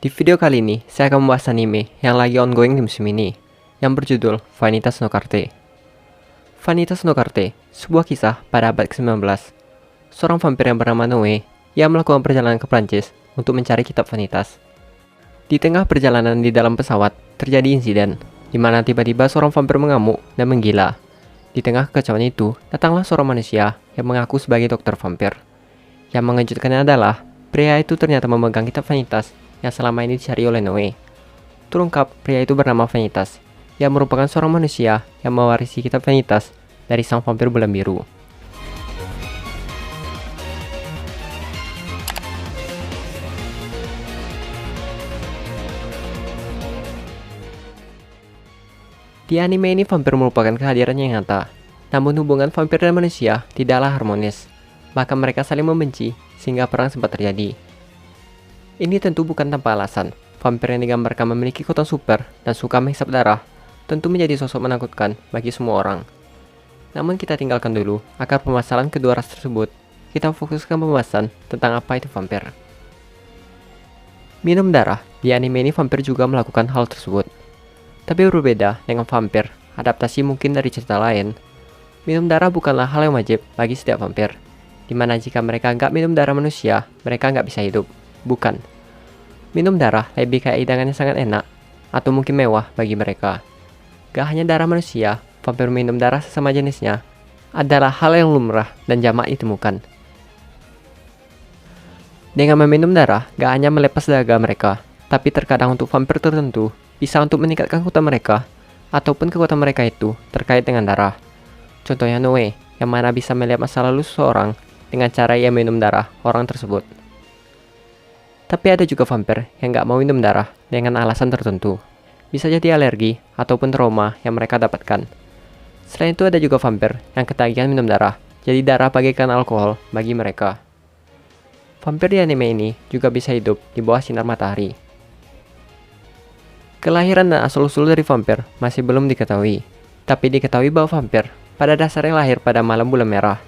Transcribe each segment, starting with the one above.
Di video kali ini, saya akan membahas anime yang lagi ongoing di musim ini, yang berjudul Vanitas no Carte. Vanitas no Carte, sebuah kisah pada abad ke-19. Seorang vampir yang bernama Noe, yang melakukan perjalanan ke Prancis untuk mencari kitab Vanitas. Di tengah perjalanan di dalam pesawat, terjadi insiden, di mana tiba-tiba seorang vampir mengamuk dan menggila. Di tengah kekacauan itu, datanglah seorang manusia yang mengaku sebagai dokter vampir. Yang mengejutkannya adalah, pria itu ternyata memegang kitab Vanitas yang selama ini dicari oleh Noe. Terungkap, pria itu bernama Vanitas, yang merupakan seorang manusia yang mewarisi kitab Vanitas dari sang vampir bulan biru. Di anime ini vampir merupakan kehadiran yang nyata, namun hubungan vampir dan manusia tidaklah harmonis. Bahkan mereka saling membenci, sehingga perang sempat terjadi. Ini tentu bukan tanpa alasan. Vampir yang digambarkan memiliki kekuatan super dan suka menghisap darah, tentu menjadi sosok menakutkan bagi semua orang. Namun kita tinggalkan dulu, agar permasalahan kedua ras tersebut, kita fokuskan pembahasan tentang apa itu vampir. Minum darah, di anime ini vampir juga melakukan hal tersebut. Tapi berbeda dengan vampir, adaptasi mungkin dari cerita lain. Minum darah bukanlah hal yang wajib bagi setiap vampir, dimana jika mereka nggak minum darah manusia, mereka nggak bisa hidup. Bukan. Minum darah lebih kayak hidangannya sangat enak, atau mungkin mewah bagi mereka. Gak hanya darah manusia, vampir minum darah sesama jenisnya adalah hal yang lumrah dan jamak ditemukan. Dengan meminum darah, gak hanya melepas dahaga mereka, tapi terkadang untuk vampir tertentu, bisa untuk meningkatkan kekuatan mereka, ataupun kekuatan mereka itu terkait dengan darah. Contohnya Noe, yang mana bisa melihat masa lalu seseorang dengan cara ia minum darah orang tersebut. Tapi ada juga vampir yang nggak mau minum darah dengan alasan tertentu. Bisa jadi alergi ataupun trauma yang mereka dapatkan. Selain itu ada juga vampir yang ketagihan minum darah, jadi darah bagaikan alkohol bagi mereka. Vampir di anime ini juga bisa hidup di bawah sinar matahari. Kelahiran dan asal-usul dari vampir masih belum diketahui, tapi diketahui bahwa vampir pada dasarnya lahir pada malam bulan merah.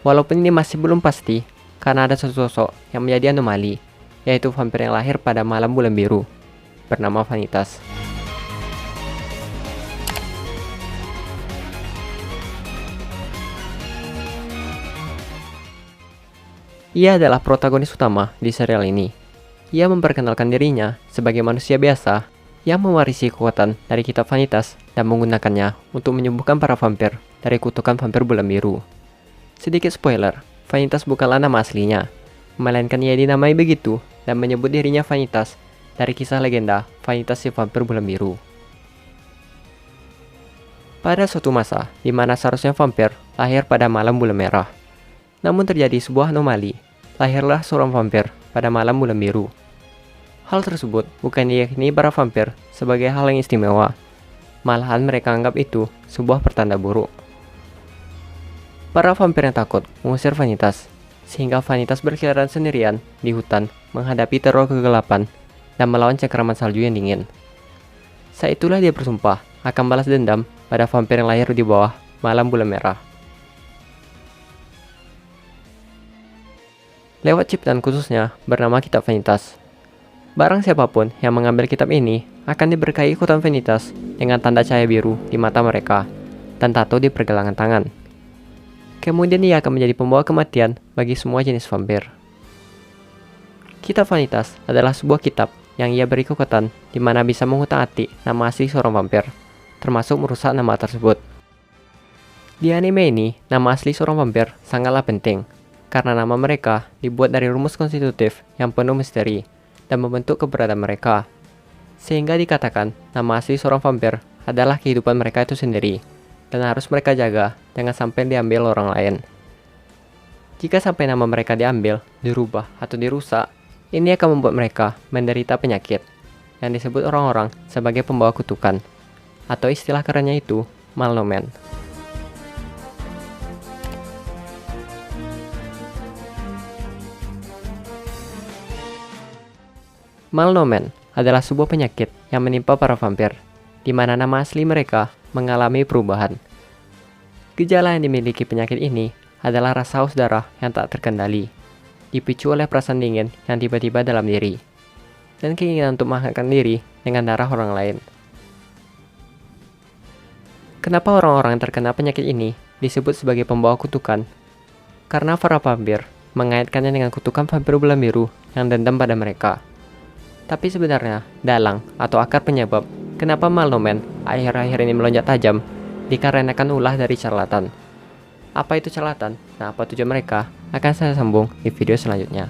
Walaupun ini masih belum pasti, karena ada satu sosok yang menjadi anomali, yaitu vampir yang lahir pada malam bulan biru, bernama Vanitas. Ia adalah protagonis utama di serial ini. Ia memperkenalkan dirinya sebagai manusia biasa yang mewarisi kekuatan dari kitab Vanitas dan menggunakannya untuk menyembuhkan para vampir dari kutukan vampir bulan biru. Sedikit spoiler, Vanitas bukanlah nama aslinya, melainkan ia dinamai begitu dan menyebut dirinya Vanitas dari kisah legenda Vanitas si vampir bulan biru. Pada suatu masa, di mana seharusnya vampir lahir pada malam bulan merah, namun terjadi sebuah anomali, lahirlah seorang vampir pada malam bulan biru. Hal tersebut bukan diyakini para vampir sebagai hal yang istimewa, malahan mereka anggap itu sebuah pertanda buruk. Para vampir yang takut mengusir Vanitas, sehingga Vanitas berkeliaran sendirian di hutan menghadapi teror kegelapan dan melawan cengkraman salju yang dingin. Saat itulah dia bersumpah akan balas dendam pada vampir yang lahir di bawah malam bulan merah. Lewat ciptaan khususnya bernama Kitab Vanitas. Barang siapapun yang mengambil kitab ini akan diberkahi kekuatan Vanitas dengan tanda cahaya biru di mata mereka dan tato di pergelangan tangan. Kemudian ia akan menjadi pembawa kematian bagi semua jenis vampir. Kitab Vanitas adalah sebuah kitab yang ia beri kekuatan di mana bisa mengutak-atik nama asli seorang vampir, termasuk merusak nama tersebut. Di anime ini, nama asli seorang vampir sangatlah penting, karena nama mereka dibuat dari rumus konstitutif yang penuh misteri dan membentuk keberadaan mereka. Sehingga dikatakan nama asli seorang vampir adalah kehidupan mereka itu sendiri, dan harus mereka jaga jangan sampai diambil orang lain. Jika sampai nama mereka diambil, dirubah, atau dirusak, ini akan membuat mereka menderita penyakit yang disebut orang-orang sebagai pembawa kutukan, atau istilah kerennya itu malnomen. Malnomen adalah sebuah penyakit yang menimpa para vampir, di mana nama asli mereka mengalami perubahan. Gejala yang dimiliki penyakit ini adalah rasa haus darah yang tak terkendali, dipicu oleh perasaan dingin yang tiba-tiba dalam diri. dan keinginan untuk menghangatkan diri dengan darah orang lain. Kenapa orang-orang yang terkena penyakit ini disebut sebagai pembawa kutukan? Karena para vampir mengaitkannya dengan kutukan vampir bulan biru yang dendam pada mereka. Tapi sebenarnya, dalang atau akar penyebab kenapa Malnomen akhir-akhir ini melonjak tajam dikarenakan ulah dari charlatan. Apa itu charlatan dan apa tujuan mereka akan saya sambung di video selanjutnya.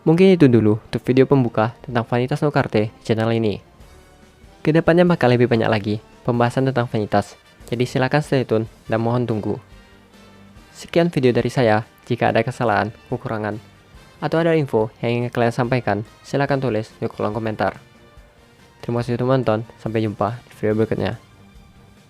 Mungkin itu dulu untuk video pembuka tentang Vanitas No Carte di channel ini. Kedepannya bakal lebih banyak lagi pembahasan tentang Vanitas, jadi silakan stay tune dan mohon tunggu. Sekian video dari saya. Jika ada kesalahan, kekurangan, atau ada info yang ingin kalian sampaikan, silakan tulis di kolom komentar. Terima kasih telah menonton, sampai jumpa di video berikutnya.